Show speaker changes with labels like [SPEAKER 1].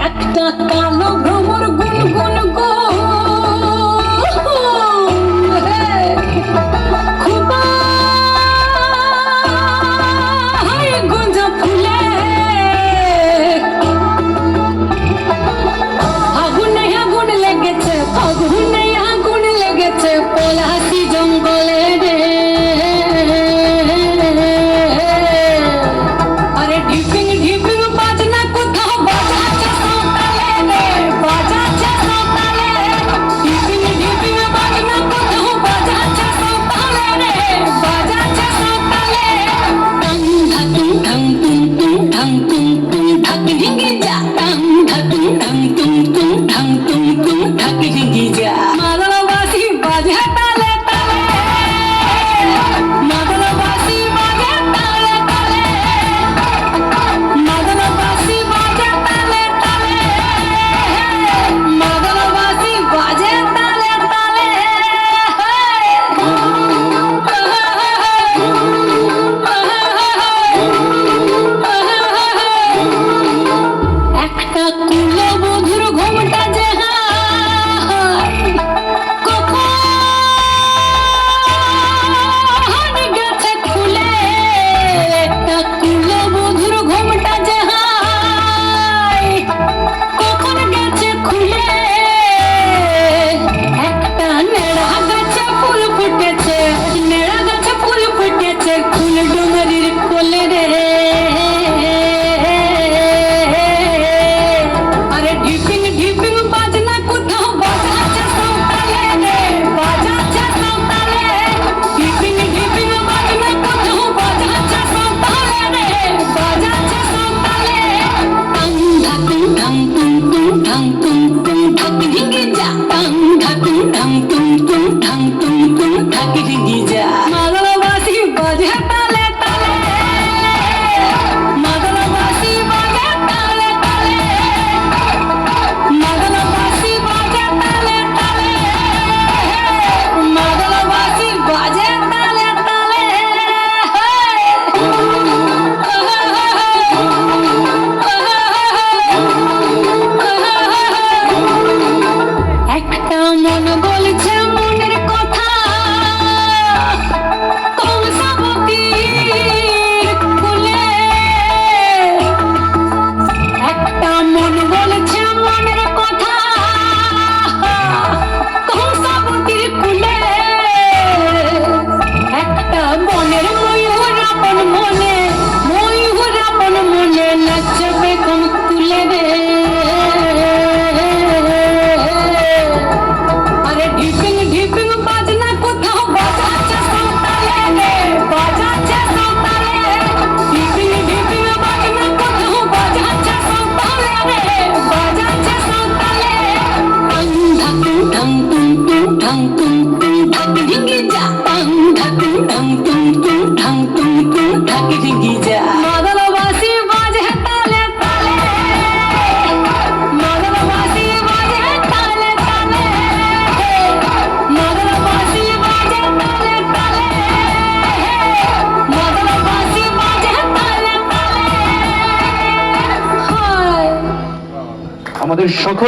[SPEAKER 1] একটা কালো ভ্রমর গুনগুন গো খুবা গুঞ্জা ফুলে আগুনে আগুন লেগেছে আগুনে আগুন লেগেছে পলাশি জঙ্গলে রে আরে ঢিপিং ঢিপিং বাজনা কোথাও বাজাচ্ছে সাঁওতালে রে বাজাচ্ছে সাঁওতালে ঢিপিং ঢিপিং বাজনা কোথাও বাজাচ্ছে সাঁওতালে রে বাজাচ্ছে সাঁওতালে টাং ঢাং তুম তুম ঢাক ঢিঙ্গি যা টাং ঢাকুম ঢাং তুম তুম ঢাং তুম তুম ঢাক ঢিঙ্গি যা মাদলবাসী বাজে তালে তালে মাদলবাসী বাজে তালে তালে মাদলবাসী বাজে তালে তালে মাদলবাসী বাজে তালে তালে একটা কুলবধূর ঘোমটা যে কখন গেছে খুলে একটা কুলবধূর ঘোমটা যে কখন গেছে খুলে একটা নেড়া গাছে ফুল ফুটেছে নেড়া গাছে ফুল ফুটেছে ফুল ডুমরির কোলে রে আরে ঢিপিং ঢিপিং বাজনা কোথাও বাজাচ্ছে সাঁওতালে রে বাজাচ্ছে সাঁওতালে ঢিপিং ঢিপিং বাজনা কোথাও বাজাচ্ছে সাঁওতালে রে বাজাচ্ছে সাঁওতালে টাং ঢাকুম ঢাং তুম তুম ঢাং তুম তুম ঢাক ঢিঙ্গি যা টাং ঢাকুম ঢাং তুম তুম ঢাং তুম তুম ঢাক ঢিঙ্গি যা মাদলবাসী বাজে তালে তালে মাদলবাসী বাজে তালে তালে মাদলবাসী বাজে তালে তালে মাদলবাসী বাজে তালে তালে একটা মন বলছে মনের কথা কংসাবতীর কোলে একটা মন বলছে মনের কথা কংসাবতীর কোলে একটা বনের ময়ূর আপন মনে ময়ূর আপন মনে নাচবে কোন তুলে রে আরে ঢিপিং ঢিপিং বাজনা কোথাও বাজাচ্ছে সাঁওতালে রে বাজাচ্ছে সাঁওতালে ঢিপিং ঢিপিং বাজনা কোথাও বাজাচ্ছে সাঁওতালে রে বাজাচ্ছে সাঁওতালে টাং ঢাকুম ঢাং তুম তুম ঢাং তুম তুম ঢাক ঢিঙ্গি যা টাং ঢাকুম ঢাং তুম তুম ঢাং তুম তুম ঢাক ঢিঙ্গি যা মাদলবাসী বাজে তালে তালে মাদলবাসী বাজে তালে তালে মাদলবাসী বাজে তালে তালে মাদলবাসী বাজে তালে তালে
[SPEAKER 2] আমাদের সকল